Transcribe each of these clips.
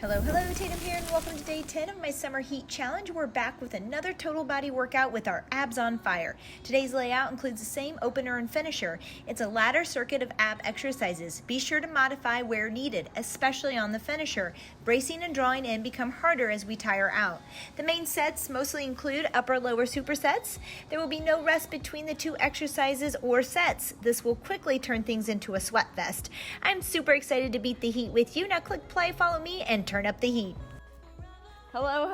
Hello, Tatum here, and welcome to day 10 of my summer heat challenge. We're back with another total body workout with our abs on fire. Today's layout includes the same opener and finisher. It's a ladder circuit of ab exercises. Be sure to modify where needed, especially on the finisher. Bracing and drawing in become harder as we tire out. The main sets mostly include upper-lower supersets. There will be no rest between the two exercises or sets. This will quickly turn things into a sweat fest. I'm super excited to beat the heat with you. Now click play, follow me, and turn up the heat. Hello,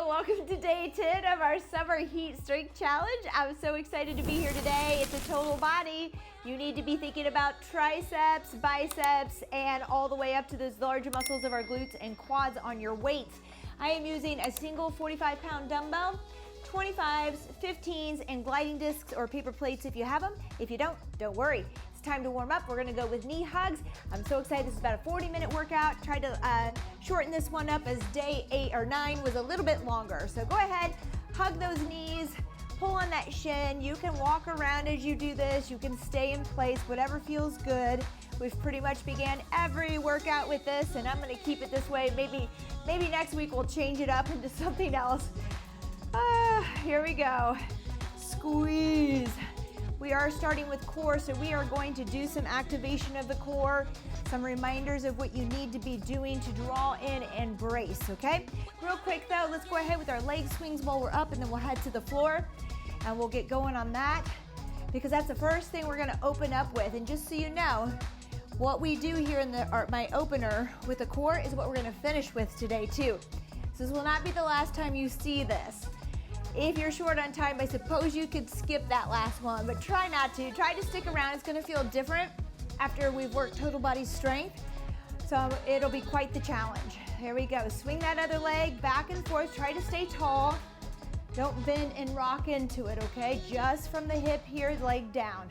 welcome to day 10 of our summer heat strength challenge. I'm so excited to be here today. It's a total body. You need to be thinking about triceps, biceps, and all the way up to those larger muscles of our glutes and quads on your weights. I am using a single 45-pound dumbbell, 25s, 15s, and gliding discs or paper plates if you have them. If you don't worry. Time to warm up. We're going to go with knee hugs. I'm so excited. This is about a 40-minute workout. Tried to shorten this one up as day 8 or 9 was a little bit longer. So go ahead, hug those knees, pull on that shin. You can walk around as you do this. You can stay in place, whatever feels good. We've pretty much began every workout with this, and I'm going to keep it this way. Maybe next week we'll change it up into something else. Here we go. Squeeze. We are starting with core, so we are going to do some activation of the core, some reminders of what you need to be doing to draw in and brace, okay? Real quick though, let's go ahead with our leg swings while we're up, and then we'll head to the floor, and we'll get going on that, because that's the first thing we're gonna open up with. And just so you know, what we do here in my opener with the core is what we're gonna finish with today too. So this will not be the last time you see this. If you're short on time, I suppose you could skip that last one, but try not to. Try to stick around. It's gonna feel different after we've worked total body strength. So it'll be quite the challenge. Here we go. Swing that other leg back and forth. Try to stay tall. Don't bend and rock into it, okay? Just from the hip here, leg down.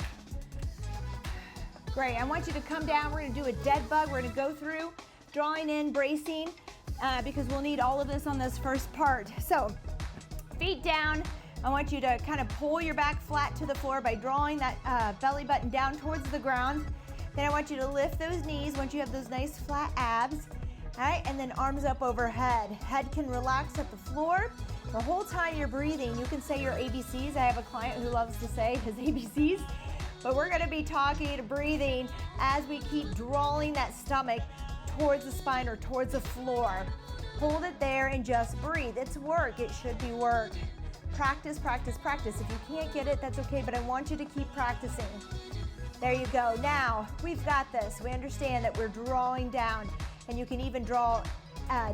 Great, I want you to come down. We're gonna do a dead bug. We're gonna go through, drawing in, bracing, because we'll need all of this on this first part. So, feet down. I want you to kind of pull your back flat to the floor by drawing that belly button down towards the ground. Then I want you to lift those knees once you have those nice flat abs. All right, and then arms up overhead. Head can relax at the floor. The whole time you're breathing, you can say your ABCs. I have a client who loves to say his ABCs. But we're gonna be talking, breathing, as we keep drawing that stomach towards the spine or towards the floor. Hold it there and just breathe. It's work. It should be work. Practice, practice, practice. If you can't get it, that's okay, but I want you to keep practicing. There you go. Now, we've got this. We understand that we're drawing down, and you can even draw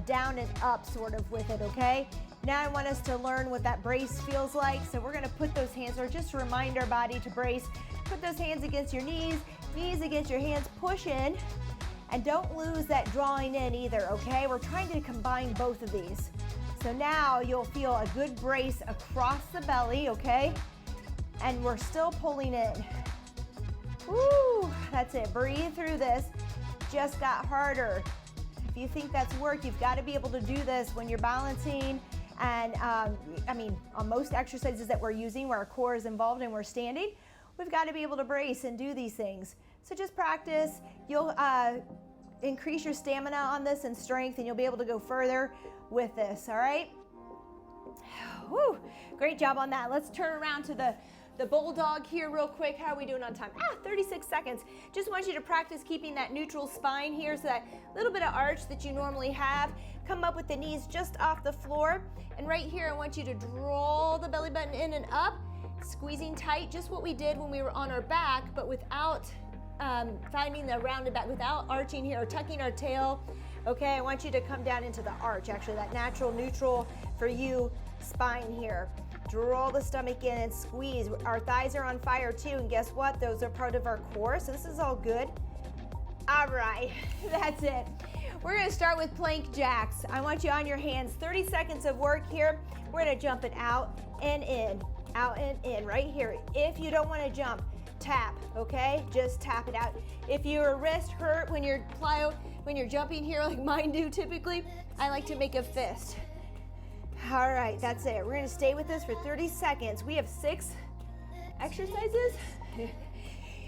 down and up sort of with it, okay? Now I want us to learn what that brace feels like, so we're gonna put those hands, or just remind our body to brace. Put those hands against your knees against your hands, push in. And don't lose that drawing in either, okay? We're trying to combine both of these. So now you'll feel a good brace across the belly, okay? And we're still pulling in. Woo, that's it. Breathe through this. Just got harder. If you think that's work, you've got to be able to do this when you're balancing. And on most exercises that we're using where our core is involved and we're standing, we've got to be able to brace and do these things. So just practice. You'll increase your stamina on this and strength, and you'll be able to go further with this, all right? Woo, great job on that. Let's turn around to the bulldog here real quick. How are we doing on time? 36 seconds. Just want you to practice keeping that neutral spine here, so that little bit of arch that you normally have. Come up with the knees just off the floor. And right here, I want you to draw the belly button in and up, squeezing tight, just what we did when we were on our back, but without finding the rounded back, without arching here or tucking our tail. Okay, I want you to come down into the arch, actually, that natural, neutral for you spine here. Draw the stomach in and squeeze. Our thighs are on fire too, and guess what? Those are part of our core, so this is all good. All right, that's it. We're gonna start with plank jacks. I want you on your hands. 30 seconds of work here. We're gonna jump it out and in, right here. If you don't wanna jump, tap, okay? Just tap it out. If your wrist hurt when you're jumping here like mine do typically, I like to make a fist. All right, that's it. We're gonna stay with this for 30 seconds. We have 6 exercises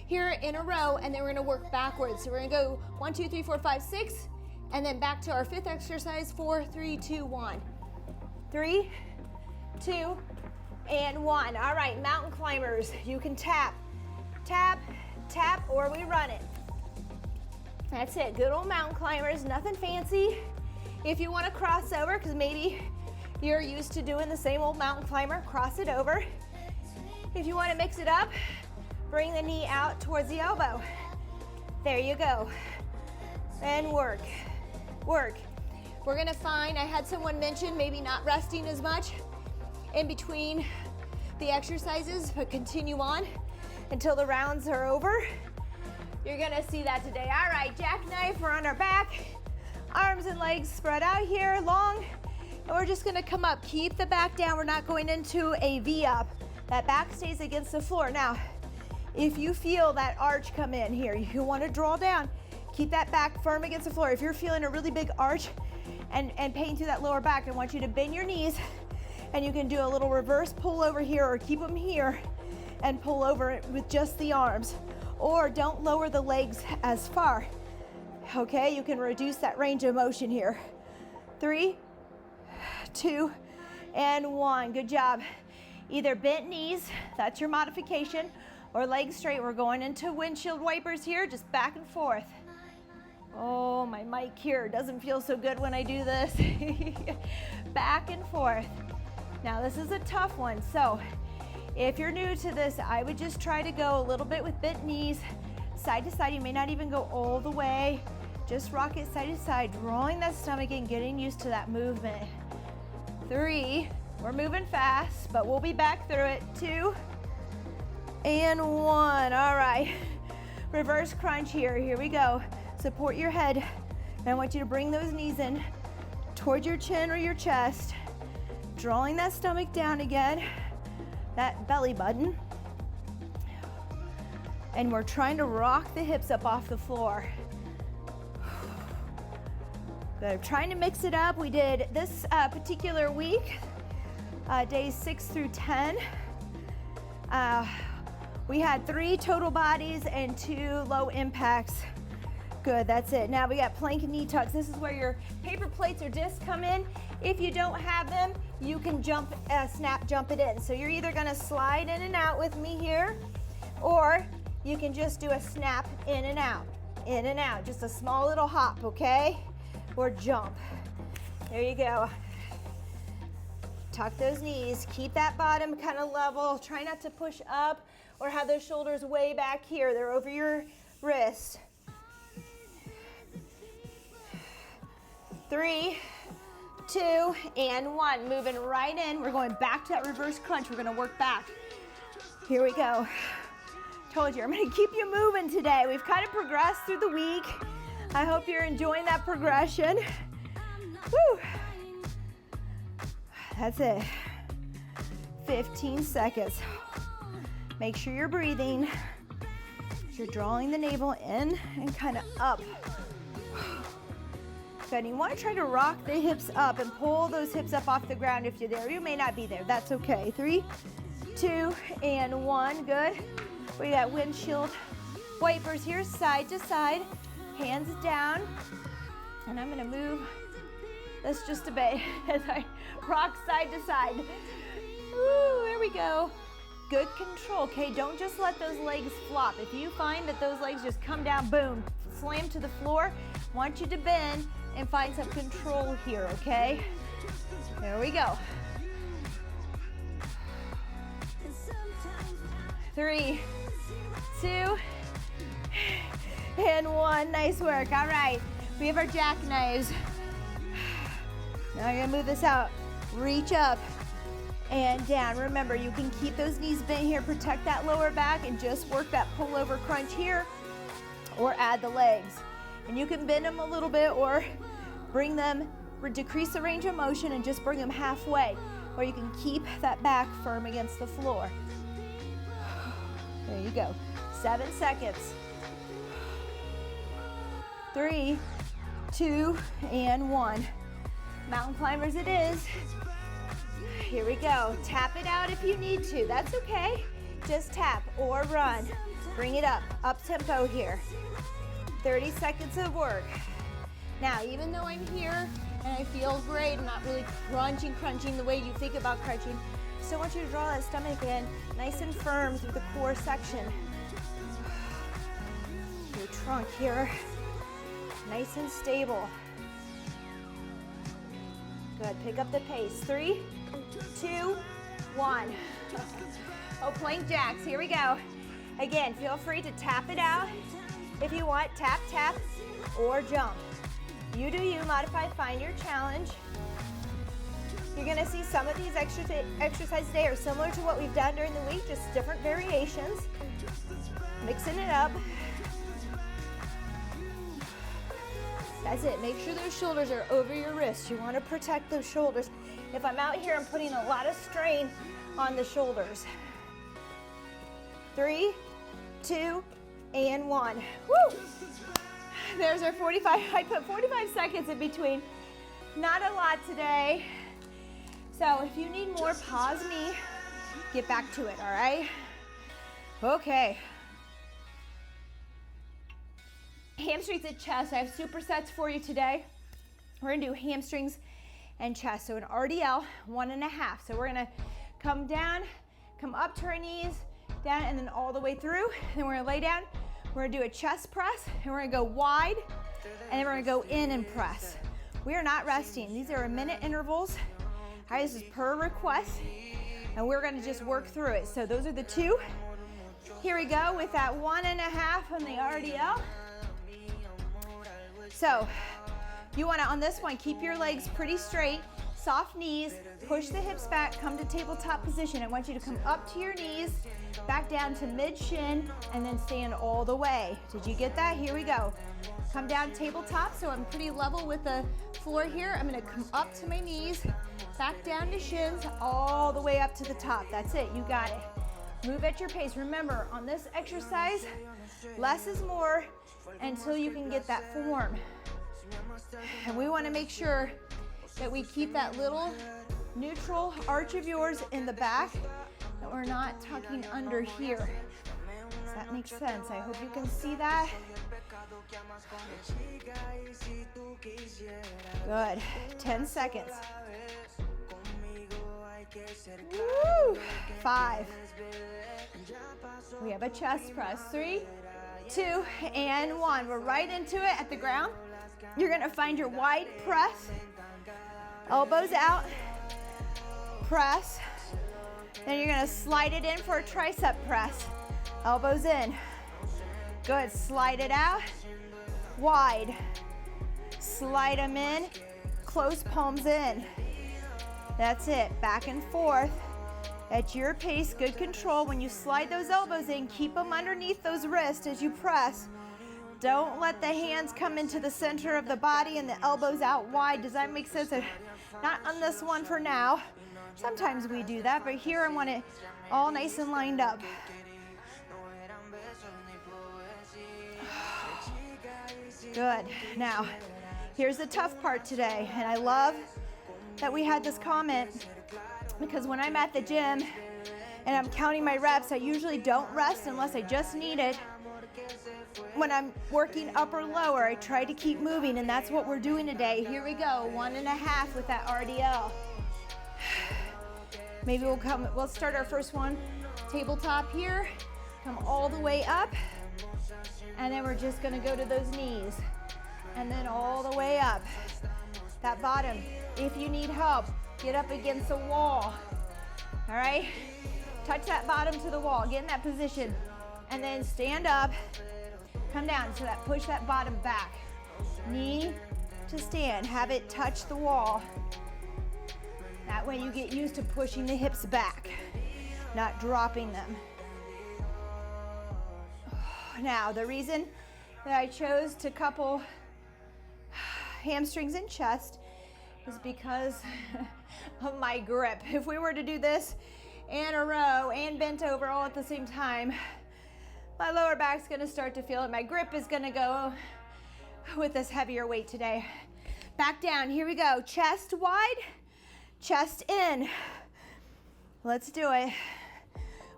here in a row, and then we're gonna work backwards. So we're gonna go 1, 2, 3, 4, 5, 6. And then back to our fifth exercise, 4, 3, 2, 1. 3, 2, and 1. All right, mountain climbers, you can tap, tap, tap, or we run it. That's it, good old mountain climbers, nothing fancy. If you want to cross over, because maybe you're used to doing the same old mountain climber, cross it over. If you want to mix it up, bring the knee out towards the elbow. There you go. And work, work. We're gonna find, I had someone mention maybe not resting as much in between the exercises, but continue on until the rounds are over. You're gonna see that today. All right, jackknife, we're on our back. Arms and legs spread out here, long. And we're just gonna come up, keep the back down. We're not going into a V up. That back stays against the floor. Now, if you feel that arch come in here, you wanna draw down, keep that back firm against the floor. If you're feeling a really big arch and pain through that lower back, I want you to bend your knees, and you can do a little reverse pull over here, or keep them here and pull over it with just the arms. Or don't lower the legs as far. Okay, you can reduce that range of motion here. 3, 2, and 1. Good job. Either bent knees, that's your modification, or legs straight. We're going into windshield wipers here, just back and forth. Oh, my mic here doesn't feel so good when I do this. Back and forth. Now this is a tough one, so if you're new to this, I would just try to go a little bit with bent knees, side to side. You may not even go all the way. Just rock it side to side, drawing that stomach in, getting used to that movement. 3, we're moving fast, but we'll be back through it. 2, and 1. All right, reverse crunch here. Here we go. Support your head. And I want you to bring those knees in towards your chin or your chest, drawing that stomach down again, that belly button. And we're trying to rock the hips up off the floor. Good, trying to mix it up. We did this particular week, days 6 through 10. We had 3 total bodies and 2 low impacts. Good, that's it. Now we got plank and knee tucks. This is where your paper plates or discs come in. If you don't have them, you can jump, snap jump it in. So you're either gonna slide in and out with me here, or you can just do a snap in and out, just a small little hop, okay? Or jump. There you go. Tuck those knees, keep that bottom kind of level. Try not to push up or have those shoulders way back here. They're over your wrist. 3, 2, and 1. Moving right in. We're going back to that reverse crunch. We're gonna work back. Here we go. Told you, I'm gonna keep you moving today. We've kind of progressed through the week. I hope you're enjoying that progression. Woo. That's it. 15 seconds. Make sure you're breathing. You're drawing the navel in and kind of up. Good. You want to try to rock the hips up and pull those hips up off the ground if you're there. You may not be there. That's okay. 3, 2, and 1. Good. We got windshield wipers here, side to side, hands down. And I'm going to move this just a bit as I rock side to side. Woo, there we go. Good control. Okay, don't just let those legs flop. If you find that those legs just come down, boom, slam to the floor, I want you to bend and find some control here, okay? There we go. 3, 2, and 1. Nice work. All right, we have our jackknives. Now I'm gonna move this out. Reach up and down. Remember, you can keep those knees bent here, protect that lower back, and just work that pullover crunch here, or add the legs. And you can bend them a little bit, or bring them, decrease the range of motion and just bring them halfway, or you can keep that back firm against the floor. There you go. 7 seconds. 3, 2, and 1. Mountain climbers it is. Here we go. Tap it out if you need to. That's okay. Just tap or run. Bring it up. Up tempo here. 30 seconds of work. Now, even though I'm here and I feel great, I'm not really crunching the way you think about crunching, I still want you to draw that stomach in nice and firm through the core section. Your trunk here, nice and stable. Good, pick up the pace. 3, 2, 1. Oh, plank jacks, here we go. Again, feel free to tap it out if you want, tap, tap, or jump. You do you, modify, find your challenge. You're gonna see some of these exercises today are similar to what we've done during the week, just different variations. Mixing it up. That's it, make sure those shoulders are over your wrists. You wanna protect those shoulders. If I'm out here, I'm putting a lot of strain on the shoulders. 3, 2, and 1. Woo! There's our 45, I put 45 seconds in between. Not a lot today. So if you need more, pause me, get back to it, all right? Okay. Hamstrings and chest, I have supersets for you today. We're gonna do hamstrings and chest. So an RDL, 1.5. So we're gonna come down, come up to our knees, down, and then all the way through. Then we're gonna lay down. We're gonna do a chest press, and we're gonna go wide, and then we're gonna go in and press. We are not resting. These are 1-minute intervals. All right, this is per request, and we're gonna just work through it. So those are the 2. Here we go with that 1.5 on the RDL. So you wanna, on this one, keep your legs pretty straight, soft knees, push the hips back, come to tabletop position. I want you to come up to your knees, back down to mid-shin, and then stand all the way. Did you get that? Here we go. Come down tabletop, so I'm pretty level with the floor here. I'm gonna come up to my knees, back down to shins, all the way up to the top. That's it, you got it. Move at your pace. Remember, on this exercise, less is more until you can get that form. And we wanna make sure that we keep that little neutral arch of yours in the back, that we're not tucking under here. Does that make sense? I hope you can see that. Good, 10 seconds. Woo! 5. We have a chest press. 3, 2, and 1. We're right into it at the ground. You're gonna find your wide press. Elbows out, press. Then you're gonna slide it in for a tricep press. Elbows in. Good, slide it out, wide. Slide them in, close palms in. That's it, back and forth. At your pace, good control. When you slide those elbows in, keep them underneath those wrists as you press. Don't let the hands come into the center of the body and the elbows out wide. Does that make sense? Not on this one for now. Sometimes we do that, but here I want it all nice and lined up. Good. Now, here's the tough part today, and I love that we had this comment because when I'm at the gym and I'm counting my reps, I usually don't rest unless I just need it. When I'm working up or lower, I try to keep moving, and that's what we're doing today. Here we go, 1.5 with that RDL. Maybe we'll start our first one, tabletop here, come all the way up, and then we're just gonna go to those knees, and then all the way up. That bottom, if you need help, get up against the wall, all right? Touch that bottom to the wall, get in that position, and then stand up, come down, so that push that bottom back. Knee to stand, have it touch the wall. That way you get used to pushing the hips back, not dropping them. Now, the reason that I chose to couple hamstrings and chest is because of my grip. If we were to do this and a row and bent over all at the same time, my lower back's gonna start to feel it. My grip is gonna go with this heavier weight today. Back down, here we go. Chest wide, chest in. Let's do it.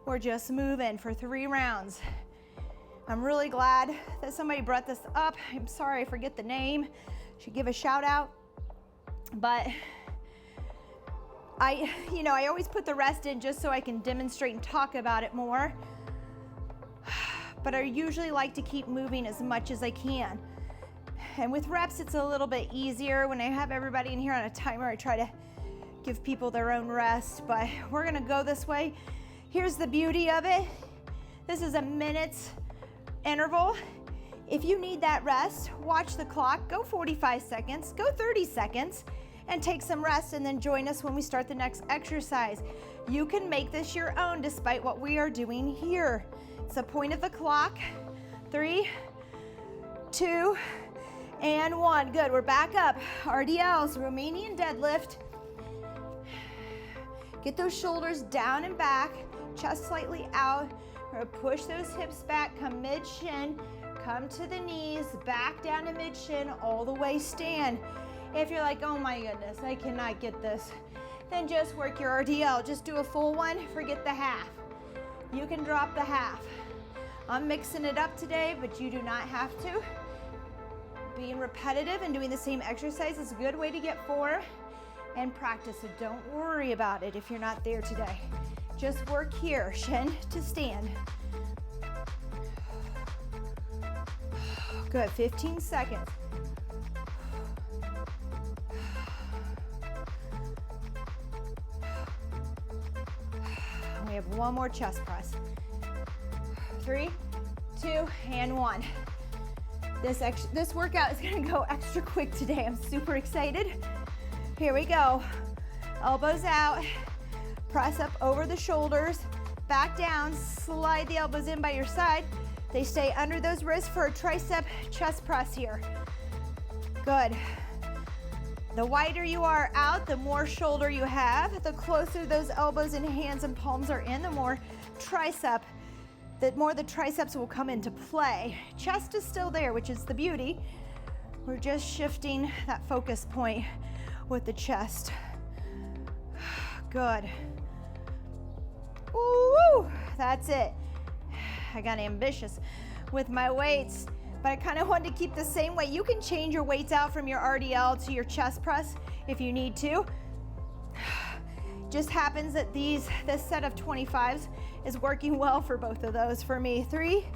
We're just moving for 3 rounds. I'm really glad that somebody brought this up. I'm sorry I forget the name. should give a shout out. But I always put the rest in just so I can demonstrate and talk about it more. But I usually like to keep moving as much as I can. And with reps, it's a little bit easier. When I have everybody in here on a timer, I try to give people their own rest, but we're gonna go this way. Here's the beauty of it. This is a minute's interval. If you need that rest, watch the clock, go 45 seconds, go 30 seconds, and take some rest, and then join us when we start the next exercise. You can make this your own despite what we are doing here. It's the point of the clock. 3, 2, and 1. Good, we're back up. RDLs, Romanian deadlift. Get those shoulders down and back, chest slightly out. We're gonna push those hips back, come mid-shin, come to the knees, back down to mid-shin, all the way stand. If you're like, oh my goodness, I cannot get this, then just work your RDL. Just do a full one, forget the half. You can drop the half. I'm mixing it up today, but you do not have to. Being repetitive and doing the same exercise is a good way to get form and practice, so don't worry about it if you're not there today. Just work here, shin to stand. Good, 15 seconds. We have one more chest press. 3, 2, and 1. This workout is gonna go extra quick today. I'm super excited. Here we go. Elbows out, press up over the shoulders, back down, slide the elbows in by your side. They stay under those wrists for a tricep chest press here. Good. The wider you are out, the more shoulder you have. The closer those elbows and hands and palms are in, the more the triceps will come into play. Chest is still there, which is the beauty. We're just shifting that focus point with the chest. Good. Ooh, that's it. I got ambitious with my weights, but I kind of wanted to keep the same weight. You can change your weights out from your RDL to your chest press if you need to. Just happens that this set of 25s is working well for both of those for me. 3,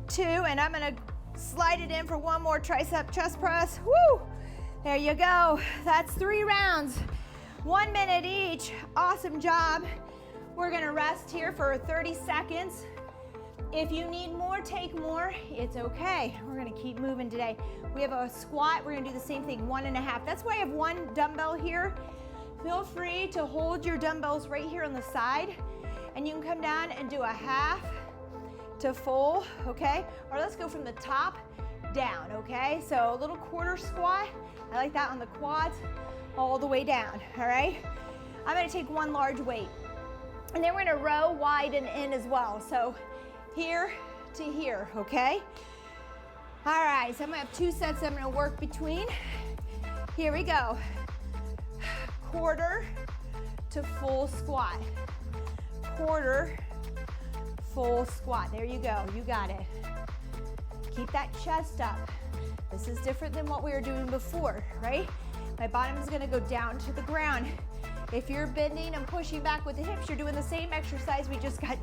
2, and I'm gonna slide it in for one more tricep chest press. Woo! There you go. That's 3 rounds, 1 minute each. Awesome job. We're gonna rest here for 30 seconds. If you need more, take more. It's okay. We're gonna keep moving today. We have a squat. We're gonna do the same thing, 1.5. That's why I have 1 dumbbell here. Feel free to hold your dumbbells right here on the side, and you can come down and do a half to full, okay? Or let's go from the top down, okay? So a little quarter squat. I like that on the quads, all the way down, all right? I'm gonna take 1 large weight, and then we're gonna row wide and in as well. So here to here, okay? All right, so I'm gonna have 2 sets I'm gonna work between. Here we go. Quarter to full squat. Quarter, full squat. There you go, you got it. Keep that chest up. This is different than what we were doing before, right? My bottom is gonna go down to the ground. If you're bending and pushing back with the hips, you're doing the same exercise we just got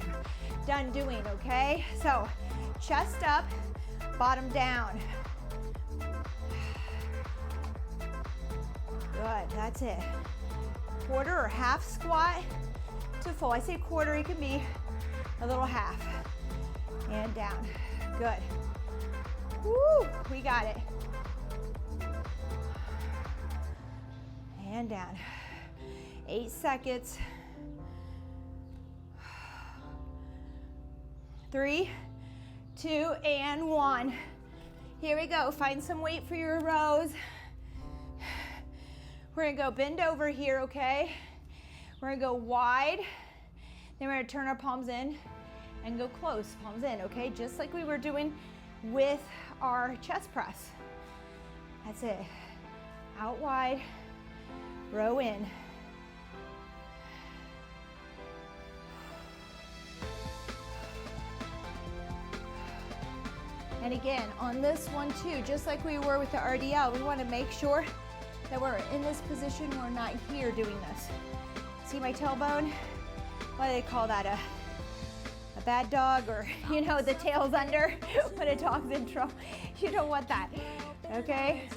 done doing, okay? So, chest up, bottom down. Good, that's it. Quarter or half squat to full. I say quarter, it can be a little half. And down, good. Woo, we got it. And down. 8 seconds. 3, 2, and 1. Here we go. Find some weight for your rows. We're gonna go bend over here, okay? We're gonna go wide. Then we're gonna turn our palms in and go close, palms in, okay? Just like we were doing with our chest press. That's it. Out wide, row in. And And again, on this one too, just like we were with the RDL, we want to make sure that we're in this position, we're not here doing this. See my tailbone? Why do they call that a bad dog, or you know, the tail's under when a dog's in trouble? You don't want that, okay?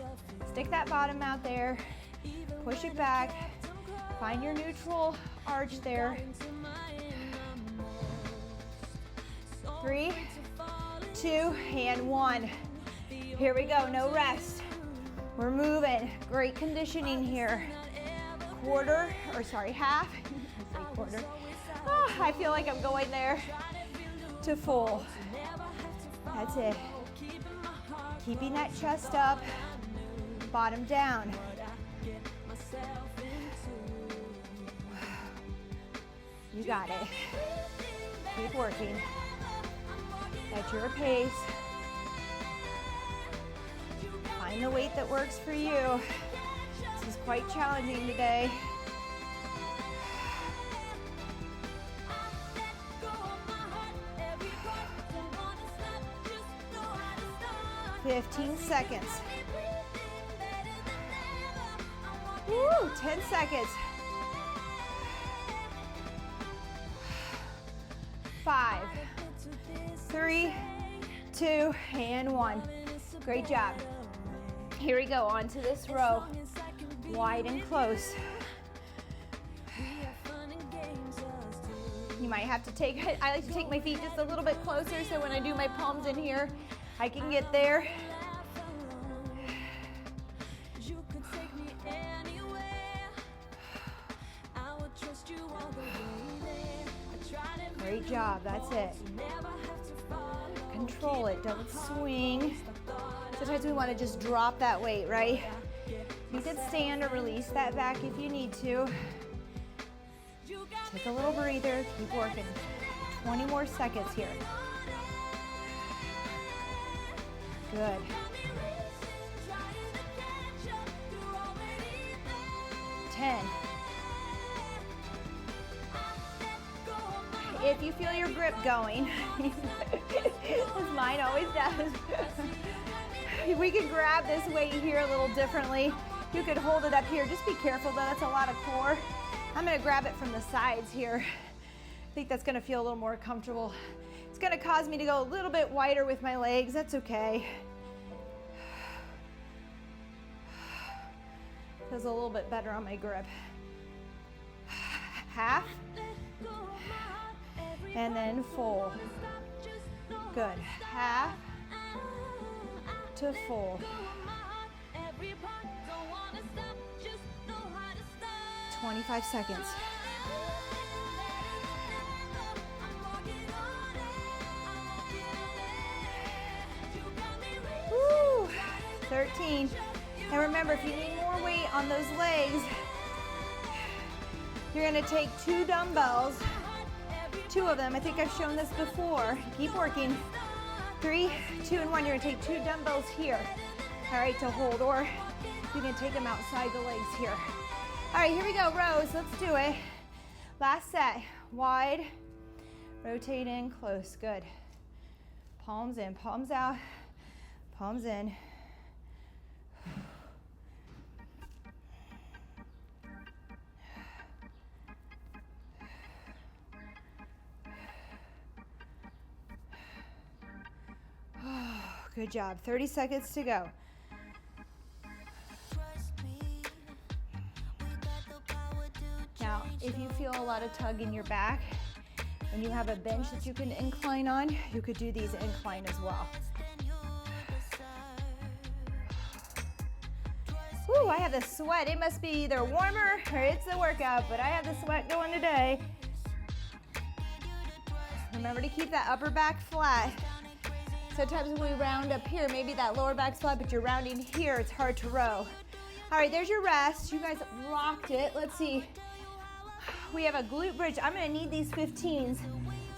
Stick that bottom out there, push it back, find your neutral arch there. 3, 2, and 1. Here we go, no rest. We're moving, great conditioning here. Half, I say quarter. Oh, I feel like I'm going there to full. That's it. Keeping that chest up, bottom down. You got it. Keep working at your pace. Find the weight that works for you. This is quite challenging today. "15 seconds. Woo, 10 seconds. 5, 3, 2, and 1. Great job. Here we go, onto this row. Wide and close. You might have to I like to take my feet just a little bit closer so when I do my palms in here, I can get there. Great job, that's it. Control it, don't swing. Sometimes we want to just drop that weight, right? You can stand or release that back if you need to. Take a little breather, keep working. 20 more seconds here. Good. Ten. If you feel your grip going, as mine always does, we can grab this weight here a little differently. You could hold it up here. Just be careful though, that's a lot of core. I'm gonna grab it from the sides here. I think that's gonna feel a little more comfortable. It's gonna cause me to go a little bit wider with my legs. That's okay. Feels a little bit better on my grip. Half. And then full. Good. Half to full. 25 seconds. Woo! 13. And remember, if you need more weight on those legs, you're gonna take 2 dumbbells, 2 of them. I think I've shown this before. Keep working. 3, 2, and 1. You're gonna take 2 dumbbells here, all right, to hold, or you can take them outside the legs here. All right, here we go, rows. Let's do it. Last set. Wide, rotate in, close. Good. Palms in, palms out, palms in. Good job. 30 seconds to go. Now, if you feel a lot of tug in your back and you have a bench that you can incline on, you could do these incline as well. Woo, I have the sweat. It must be either warmer or it's the workout, but I have the sweat going today. Remember to keep that upper back flat. Sometimes when we round up here, maybe that lower back's flat, but you're rounding here, it's hard to row. All right, there's your rest. You guys rocked it. Let's see. We have a glute bridge. I'm gonna need these 15s.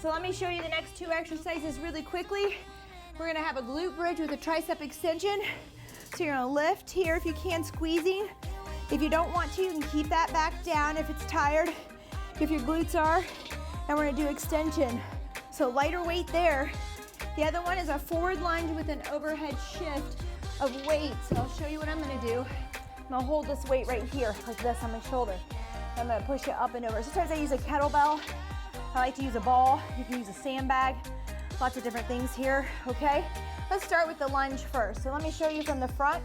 So let me show you the next 2 exercises really quickly. We're gonna have a glute bridge with a tricep extension. So you're gonna lift here if you can, squeezing. If you don't want to, you can keep that back down if it's tired, if your glutes are. And we're gonna do extension. So lighter weight there. The other one is a forward lunge with an overhead shift of weight. So I'll show you what I'm gonna do. I'm gonna hold this weight right here, like this on my shoulder. I'm gonna push it up and over. Sometimes I use a kettlebell. I like to use a ball. You can use a sandbag. Lots of different things here, okay? Let's start with the lunge first. So let me show you from the front.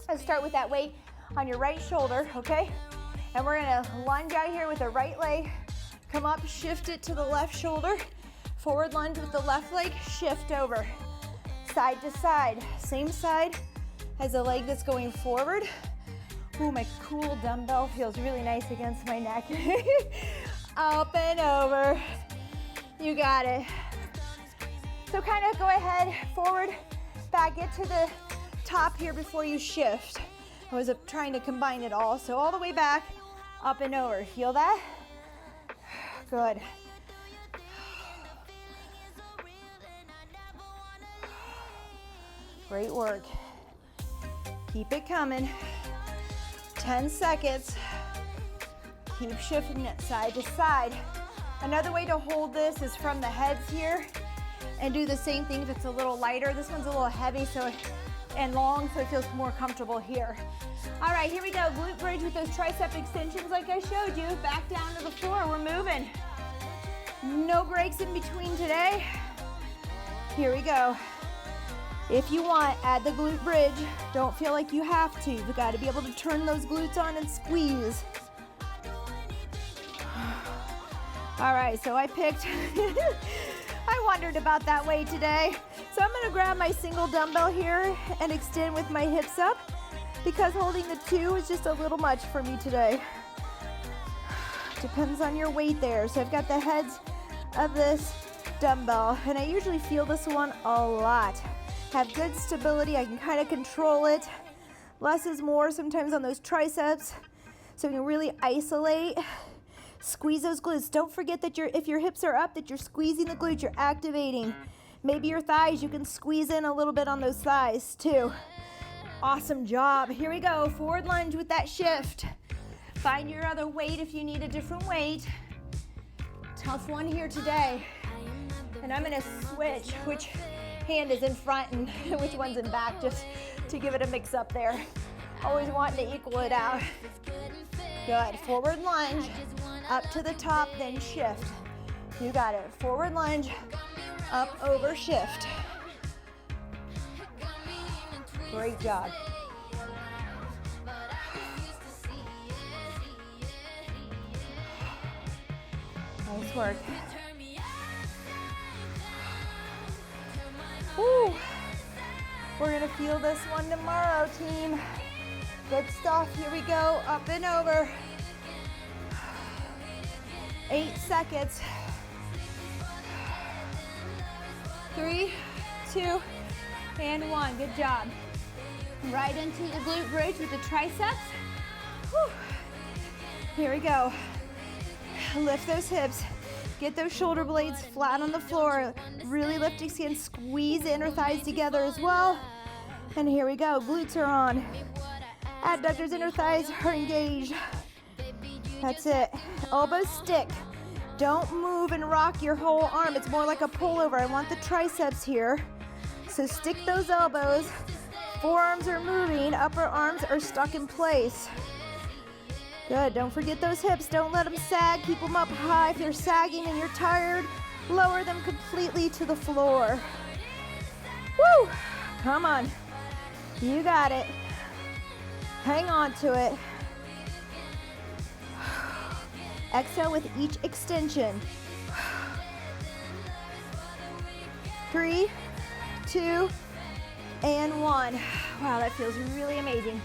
Let's start with that weight on your right shoulder, okay? And we're gonna lunge out here with the right leg. Come up, shift it to the left shoulder. Forward lunge with the left leg, shift over. Side to side, same side as the leg that's going forward. Ooh, my cool dumbbell feels really nice against my neck. Up and over, you got it. So kind of go ahead, forward, back, get to the top here before you shift. I was trying to combine it all, so all the way back, up and over. Feel that? Good. Great work. Keep it coming. 10 seconds. Keep shifting it side to side. Another way to hold this is from the heads here and do the same thing if it's a little lighter. This one's a little heavy and long, so it feels more comfortable here. All right, here we go. Glute bridge with those tricep extensions like I showed you. Back down to the floor, we're moving. No breaks in between today. Here we go. If you want, add the glute bridge. Don't feel like you have to. You've got to be able to turn those glutes on and squeeze. All right, so I picked, I wondered about that weight today. So I'm gonna grab my single dumbbell here and extend with my hips up because holding the two is just a little much for me today. Depends on your weight there. So I've got the heads of this dumbbell and I usually feel this one a lot. Have good stability, I can kind of control it. Less is more sometimes on those triceps. So you can really isolate. Squeeze those glutes. Don't forget that if your hips are up, that you're squeezing the glutes, you're activating. Maybe your thighs, you can squeeze in a little bit on those thighs too. Awesome job. Here we go, forward lunge with that shift. Find your other weight if you need a different weight. Tough one here today. And I'm gonna switch which hand is in front and which one's in back, just to give it a mix up there. Always wanting to equal it out. Good, forward lunge, up to the top, then shift. You got it, forward lunge, up, over, shift. Great job. Nice work. Woo. We're gonna feel this one tomorrow, team. Good stuff, here we go, up and over. 8 seconds. 3, 2, and 1, good job. Right into the glute bridge with the triceps. Whew. Here we go. Lift those hips. Get those shoulder blades flat on the floor. Really lift, extend, squeeze the inner thighs together as well. And here we go, glutes are on. Adductors, inner thighs are engaged. That's it. Elbows stick. Don't move and rock your whole arm. It's more like a pullover. I want the triceps here. So stick those elbows. Forearms are moving. Upper arms are stuck in place. Good. Don't forget those hips. Don't let them sag. Keep them up high. If they're sagging and you're tired, lower them completely to the floor. Woo! Come on. You got it. Hang on to it. Exhale with each extension. 3, 2, and 1. Wow, that feels really amazing.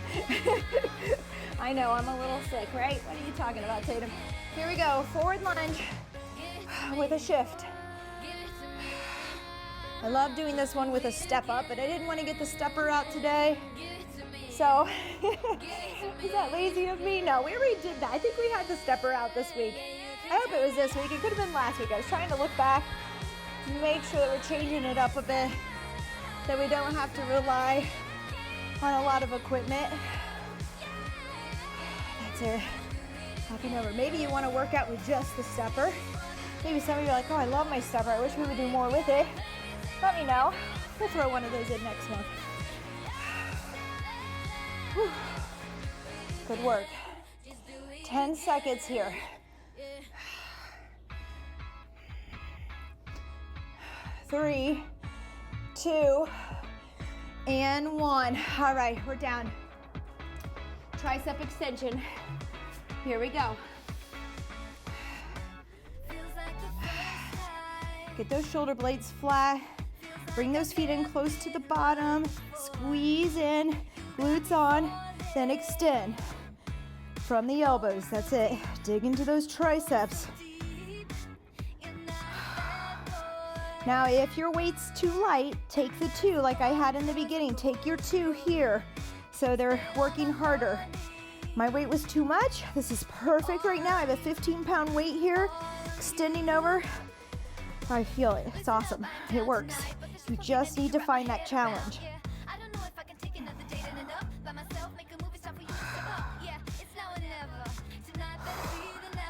I know, I'm a little sick, right? What are you talking about, Tatum? Here we go, forward lunge with a shift. I love doing this one with a step up, but I didn't want to get the stepper out today. So, is that lazy of me? No, we already did that. I think we had the stepper out this week. I hope it was this week. It could have been last week. I was trying to look back, make sure that we're changing it up a bit, that we don't have to rely on a lot of equipment. That's it. Up and over. Maybe you want to work out with just the stepper. Maybe some of you are like, oh, I love my stepper. I wish we would do more with it. let me know. We'll throw one of those in next month. Whew. Good work. 10 seconds here. 3, 2, and 1. All right, we're down. Tricep extension. Here we go. Get those shoulder blades flat. Bring those feet in close to the bottom. Squeeze in, glutes on, then extend from the elbows. That's it. Dig into those triceps. Now, if your weight's too light, take the 2 like I had in the beginning. Take your 2 here so they're working harder. My weight was too much. This is perfect right now. I have a 15-pound weight here, extending over. I feel it. It's awesome. It works. You just need to find that challenge.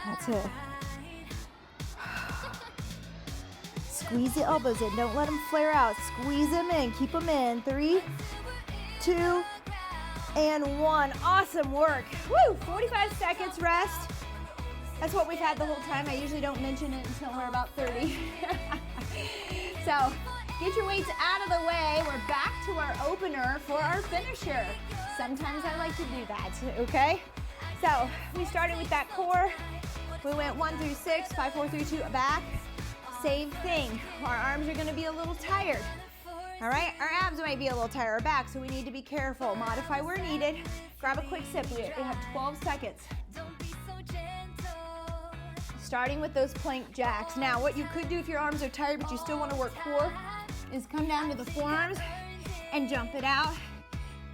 That's it. Squeeze the elbows in. Don't let them flare out. Squeeze them in. Keep them in. 3, 2, and 1. Awesome work. Woo! 45 seconds rest. That's what we've had the whole time. I usually don't mention it until we're about 30. So get your weights out of the way. We're back to our opener for our finisher. Sometimes I like to do that, okay? So we started with that core. We went 1 through 6, 5, 4, 3, 2, back. Same thing. Our arms are gonna be a little tired. All right, our abs might be a little tired, our back, so we need to be careful. Modify where needed. Grab a quick sip. We have 12 seconds. Starting with those plank jacks. Now, what you could do if your arms are tired but you still want to work core is come down to the forearms and jump it out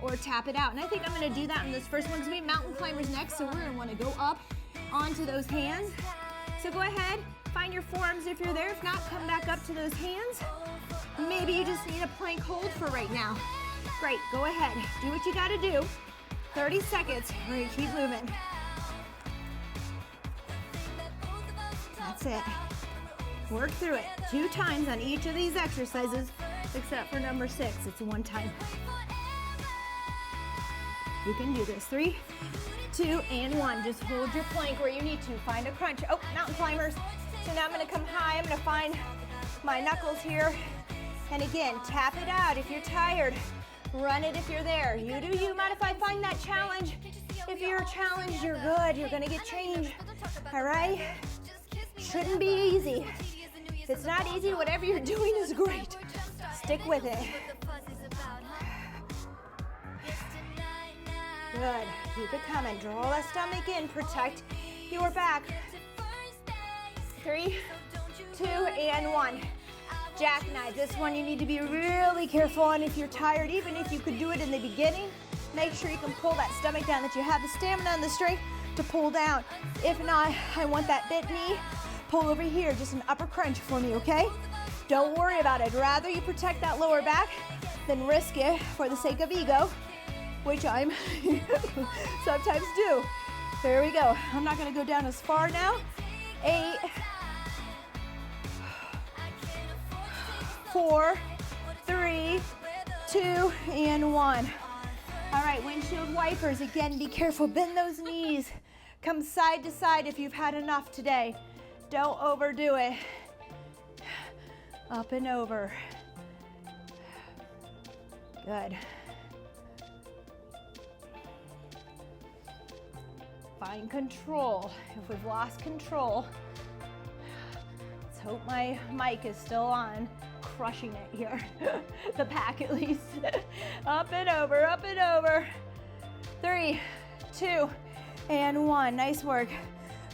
or tap it out. And I think I'm going to do that in this first one because we have mountain climbers next, so we're going to want to go up onto those hands. So go ahead, find your forearms if you're there. If not, come back up to those hands. Maybe you just need a plank hold for right now. Great, go ahead. Do what you got to do. 30 seconds. We're going to keep moving. That's it. Work through it 2 times on each of these exercises, except for number 6. It's 1 time. You can do this. 3, 2, and 1. Just hold your plank where you need to. Find a crunch. Oh, mountain climbers. So now I'm going to come high. I'm going to find my knuckles here. And again, tap it out if you're tired. Run it if you're there. You do you. Modify. Find that challenge. If you're challenged, you're good. You're going to get change. All right? Shouldn't be easy. If it's not easy, whatever you're doing is great. Stick with it. Good. Keep it coming. Draw that stomach in. Protect your back. 3, 2, and 1. Jackknife. This one you need to be really careful on if you're tired. Even if you could do it in the beginning, make sure you can pull that stomach down, that you have the stamina and the strength to pull down. If not, I want that bent knee. Pull over here, just an upper crunch for me, okay? Don't worry about it. I'd rather you protect that lower back than risk it for the sake of ego, which I'm sometimes do. There we go. I'm not gonna go down as far now. 8, 4, 3, 2, and 1. All right, windshield wipers. Again, be careful. Bend those knees. Come side to side if you've had enough today. Don't overdo it. Up and over. Good. Find control. If we've lost control, let's hope my mic is still on. Crushing it here. The pack at least. Up and over, up and over. 3, 2, and 1. Nice work.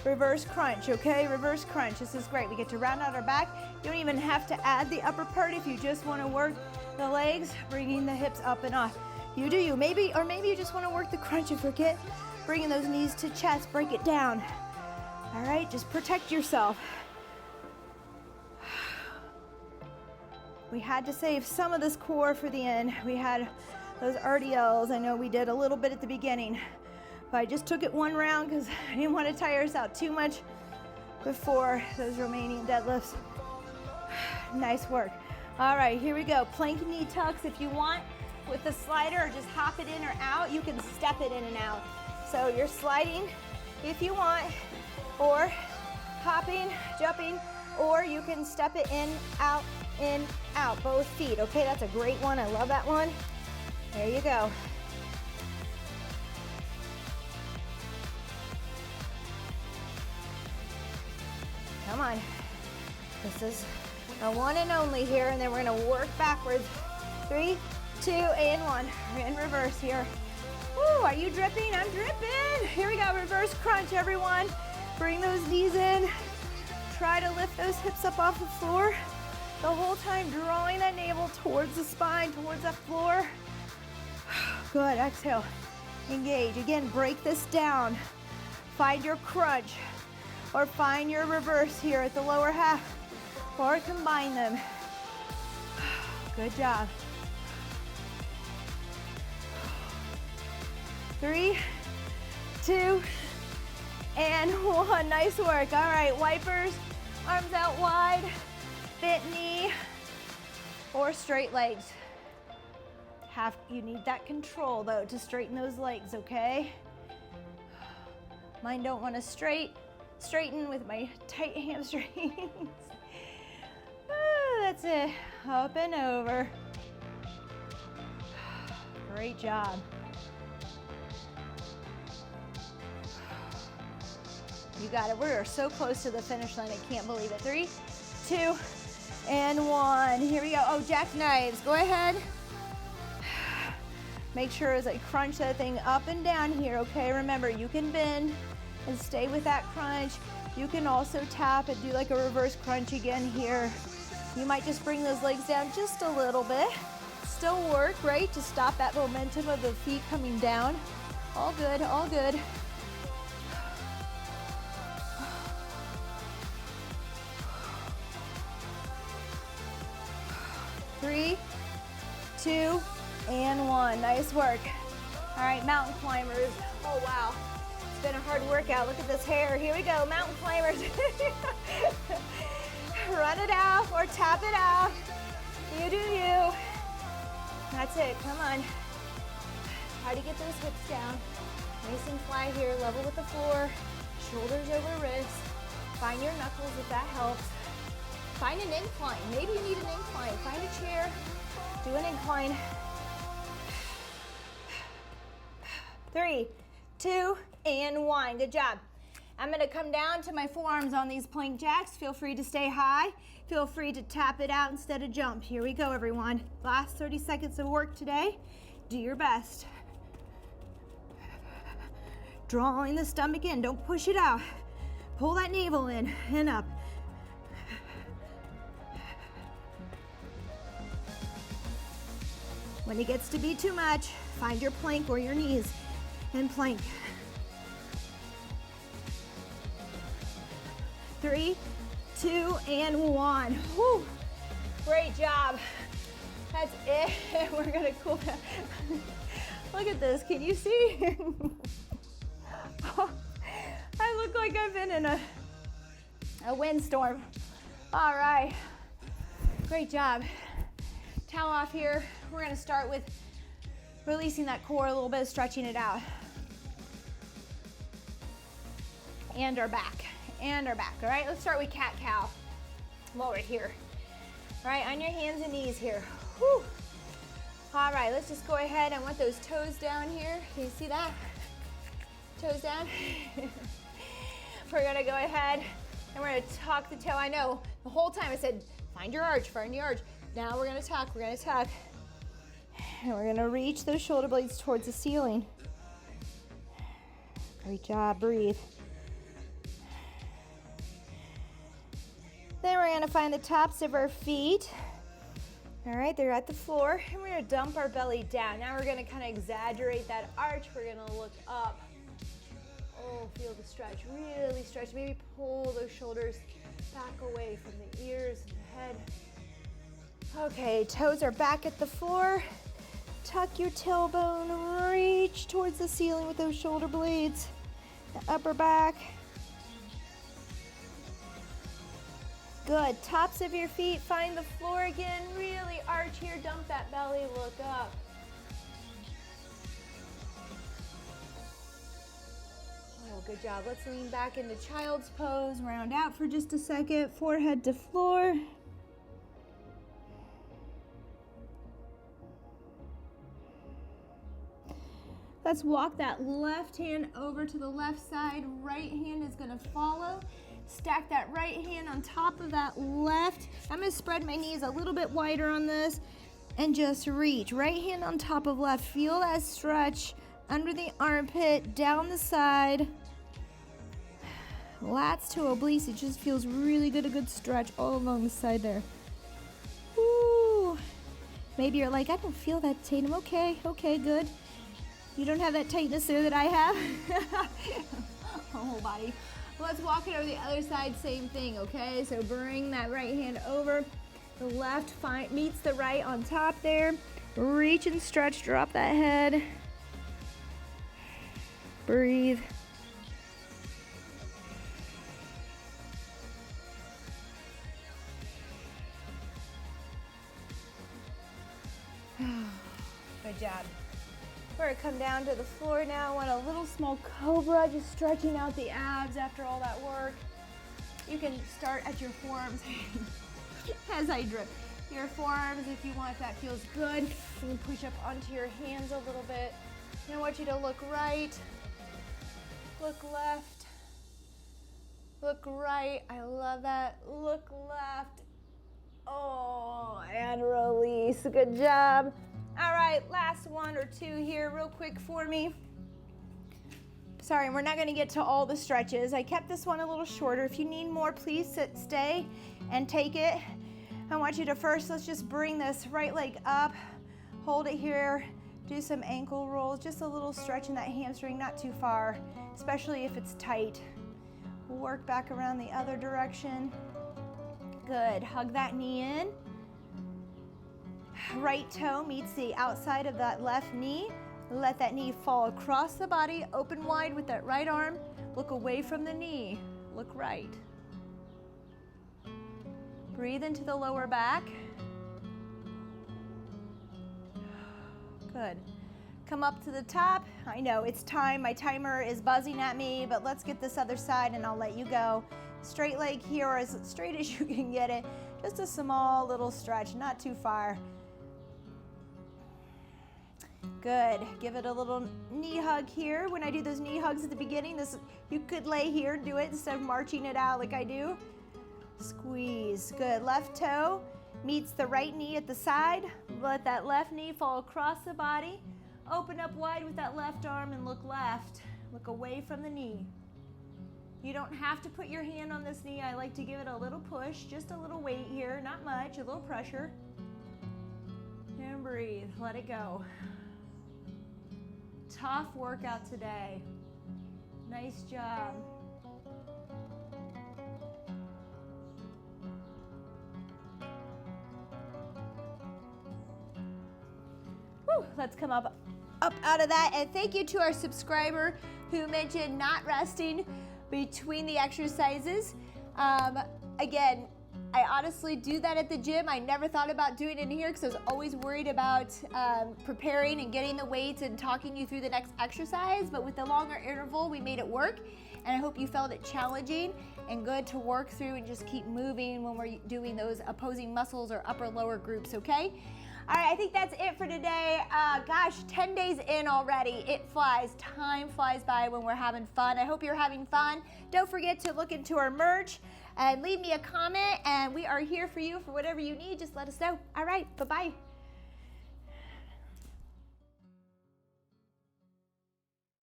Reverse crunch, okay? Reverse crunch. This is great. We get to round out our back. You don't even have to add the upper part if you just want to work the legs, bringing the hips up and off. You do you. Maybe you just want to work the crunch and forget bringing those knees to chest. Break it down. All right, just protect yourself. We had to save some of this core for the end. We had those RDLs. I know we did a little bit at the beginning. But I just took it 1 round because I didn't want to tire us out too much before those Romanian deadlifts. Nice work. All right, here we go. Plank knee tucks if you want with the slider, or just hop it in or out. You can step it in and out. So you're sliding if you want, or hopping, jumping, or you can step it in, out, both feet. Okay, that's a great one. I love that one. There you go. Come on. This is a one and only here, and then we're gonna work backwards. 3, 2, and 1. We're in reverse here. Woo, are you dripping? I'm dripping. Here we go, reverse crunch, everyone. Bring those knees in. Try to lift those hips up off the floor. The whole time drawing that navel towards the spine, towards the floor. Good, exhale. Engage. Again, break this down. Find your crunch, or find your reverse here at the lower half, or combine them. Good job. 3, 2, and 1. Nice work. All right, wipers, arms out wide, bent knee, or straight legs. You need that control though to straighten those legs, okay? Mine don't want to straighten with my tight hamstrings. That's it. Up and over. Great job. You got it. We're so close to the finish line. I can't believe it. 3, 2, and 1. Here we go. Oh, jackknives. Go ahead. Make sure as I crunch that thing up and down here, okay? Remember, you can bend and stay with that crunch. You can also tap and do like a reverse crunch again here. You might just bring those legs down just a little bit. Still work, right? To stop that momentum of the feet coming down. All good, all good. 3, 2, and 1. Nice work. All right, mountain climbers. Oh, wow. It's been a hard workout. Look at this hair. Here we go, mountain climbers. Run it out or tap it out. You do you. That's it. Come on. Try to get those hips down. Nice and fly here. Level with the floor. Shoulders over wrists. Find your knuckles if that helps. Find an incline. Maybe you need an incline. Find a chair. Do an incline. 3, 2, and 1. Good job. I'm gonna come down to my forearms on these plank jacks. Feel free to stay high. Feel free to tap it out instead of jump. Here we go, everyone. Last 30 seconds of work today. Do your best. Drawing the stomach in. Don't push it out. Pull that navel in and up. When it gets to be too much, find your plank or your knees and plank. 3, 2, and 1. Whew. Great job. That's it. We're gonna cool down. Look at this. Can you see? Oh, I look like I've been in a windstorm. All right. Great job. Towel off here. We're gonna start with releasing that core a little bit, stretching it out. And our back, and our back, all right? Let's start with cat-cow while we're here. All right, on your hands and knees here. Whew. All right, let's just go ahead. I want those toes down here. Can you see that? Toes down. We're gonna go ahead and we're gonna tuck the toe. I know, the whole time I said, find your arch, find your arch. Now we're gonna tuck, and we're gonna reach those shoulder blades towards the ceiling. Great job, breathe. Then we're gonna find the tops of our feet. All right, they're at the floor, and we're gonna dump our belly down. Now we're gonna kind of exaggerate that arch. We're gonna look up. Oh, feel the stretch, really stretch. Maybe pull those shoulders back away from the ears and the head. Okay, toes are back at the floor. Tuck your tailbone, reach towards the ceiling with those shoulder blades. The upper back. Good, tops of your feet, find the floor again, really arch here, dump that belly, look up. Oh, good job. Let's lean back into child's pose, round out for just a second, forehead to floor. Let's walk that left hand over to the left side, right hand is gonna follow. Stack that right hand on top of that left. I'm gonna spread my knees a little bit wider on this and just reach. Right hand on top of left. Feel that stretch under the armpit, down the side. Lats to obliques, it just feels really good, a good stretch all along the side there. Woo. Maybe you're like, I don't feel that, Tatum. Okay, good. You don't have that tightness there that I have. Whole body. Let's walk it over the other side, same thing, okay? So bring that right hand over. The left meets the right on top there. Reach and stretch, drop that head. Breathe. Good job. We're gonna come down to the floor now. I want a little small cobra, just stretching out the abs after all that work. You can start at your forearms as I drip. Your forearms, if you want, if that feels good. You can push up onto your hands a little bit. And I want you to look right, look left, look right. I love that. Look left. Oh, and release. Good job. All right, last one or two here real quick for me. Sorry, we're not gonna get to all the stretches. I kept this one a little shorter. If you need more, please stay and take it. I want you to first, let's just bring this right leg up, hold it here, do some ankle rolls, just a little stretch in that hamstring, not too far, especially if it's tight. We'll work back around the other direction. Good, hug that knee in. Right toe meets the outside of that left knee. Let that knee fall across the body, open wide with that right arm. Look away from the knee, look right. Breathe into the lower back. Good. Come up to the top. I know it's time, my timer is buzzing at me, but let's get this other side and I'll let you go. Straight leg here, or as straight as you can get it. Just a small little stretch, not too far. Good. Give it a little knee hug here. When I do those knee hugs at the beginning, you could lay here and do it instead of marching it out like I do. Squeeze. Good. Left toe meets the right knee at the side. Let that left knee fall across the body. Open up wide with that left arm and look left. Look away from the knee. You don't have to put your hand on this knee. I like to give it a little push, just a little weight here, not much, a little pressure. And breathe. Let it go. Tough workout today. Nice job. Whew, let's come up out of that. And thank you to our subscriber who mentioned not resting between the exercises. Again, I honestly do that at the gym. I never thought about doing it in here because I was always worried about preparing and getting the weights and talking you through the next exercise. But with the longer interval, we made it work. And I hope you felt it challenging and good to work through and just keep moving when we're doing those opposing muscles or upper lower groups, okay? All right, I think that's it for today. Gosh, 10 days in already. It flies. Time flies by when we're having fun. I hope you're having fun. Don't forget to look into our merch and leave me a comment, and we are here for you for whatever you need. Just let us know. All right, bye-bye.